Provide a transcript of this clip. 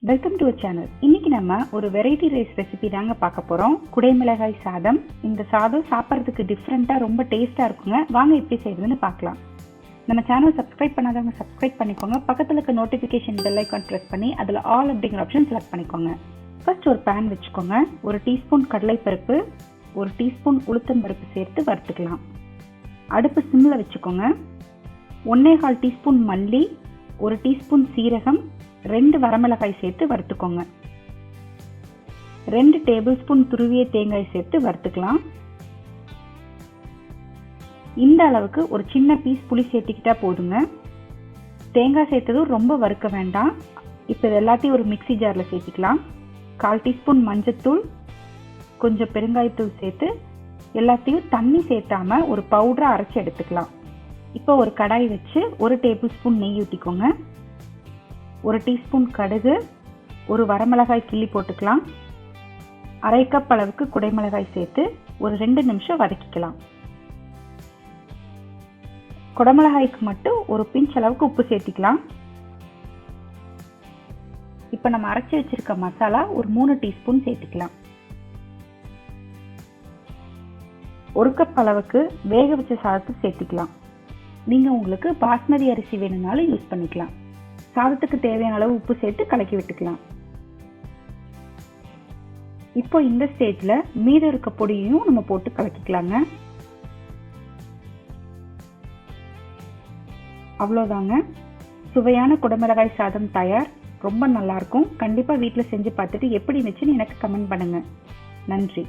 Welcome to channel. இன்னைக்கு நம்ம ஒரு வெரைட்டி ரைஸ் ரெசிபி தாங்க பார்க்க போறோம். குடைமிளகாய் சாதம். இந்த சாதம் சாப்பிட்றதுக்கு டிஃப்ரெண்டா ரொம்ப டேஸ்டா இருக்குங்க. வாங்க எப்படி செய்யறதுன்னு பார்க்கலாம். நம்ம சேனல் சப்ஸ்கிரைப் பண்ணாதவங்க சப்ஸ்கிரைப் பண்ணிக்கோங்க. பக்கத்துல இருக்க நோட்டிபிகேஷன் பெல் ஐகான் பிரஸ் பண்ணி அதுல ஆல் அப்படிங்கிற ஆப்ஷன் செலக்ட் பண்ணிக்கோங்க. ஃபர்ஸ்ட் ஒரு பேன் வச்சுக்கோங்க. ஒரு டீஸ்பூன் கடலைப்பருப்பு, ஒரு டீஸ்பூன் உளுத்தம் பருப்பு சேர்த்து வறுத்துக்கலாம். அடுப்பு சிம்மில் வச்சுக்கோங்க. 1.25 டீஸ்பூன் மல்லி, ஒரு டீஸ்பூன் சீரகம், 2 வரமிளகாய் சேர்த்து வறுத்துக்கோங்க. 2 டேபிள் ஸ்பூன் துருவிய தேங்காய் சேர்த்து வறுத்துக்கலாம். இந்த அளவுக்கு ஒரு சின்ன பீஸ் புளி சேர்த்துக்கிட்டா போதுங்க. தேங்காய் சேர்த்ததும் ரொம்ப வறுக்க வேண்டாம். இப்போ இது எல்லாத்தையும் ஒரு மிக்சி ஜாரில் சேர்த்துக்கலாம். 1/4 டீஸ்பூன் மஞ்சத்தூள், கொஞ்சம் பெருங்காயத்தூள் சேர்த்து எல்லாத்தையும் தண்ணி சேர்த்தாம ஒரு பவுடரை அரைச்சி எடுத்துக்கலாம். இப்போ ஒரு கடாய் வச்சு 1 டேபிள் ஸ்பூன் நெய் ஊற்றிக்கோங்க. 1 டீஸ்பூன் கடுகு, ஒரு வரமிளகாய் கிள்ளி போட்டுக்கலாம். 1/2 கப் அளவுக்கு குடைமிளகாய் சேர்த்து ஒரு 2 நிமிஷம் வதக்கிக்கலாம். குடைமிளகாய்க்கு மட்டும் ஒரு பிஞ்ச் அளவுக்கு உப்பு சேர்த்திக்கலாம். இப்போ நம்ம அரைச்சி வச்சிருக்க மசாலா ஒரு 3 டீஸ்பூன் சேர்த்துக்கலாம். 1 கப் அளவுக்கு வேக வச்ச சாதத்தை சேர்த்துக்கலாம். நீங்கள் உங்களுக்கு பாஸ்மதி அரிசி வேணும்னாலும் யூஸ் பண்ணிக்கலாம். சாதத்துக்கு தேவையான அளவு உப்பு சேர்த்து கலக்கி விட்டுக்கலாம். இப்போ இந்த ஸ்டேஜில் மீதம் இருக்க பொடியையும் நம்ம போட்டு கலக்கிக்கலாங்க. அவ்வளோதாங்க, சுவையான குடைமிளகாய் சாதம் தயார். ரொம்ப நல்லாயிருக்கும். கண்டிப்பாக வீட்டில் செஞ்சு பார்த்துட்டு எப்படி இருந்துச்சுன்னு எனக்கு கமெண்ட் பண்ணுங்கள். நன்றி.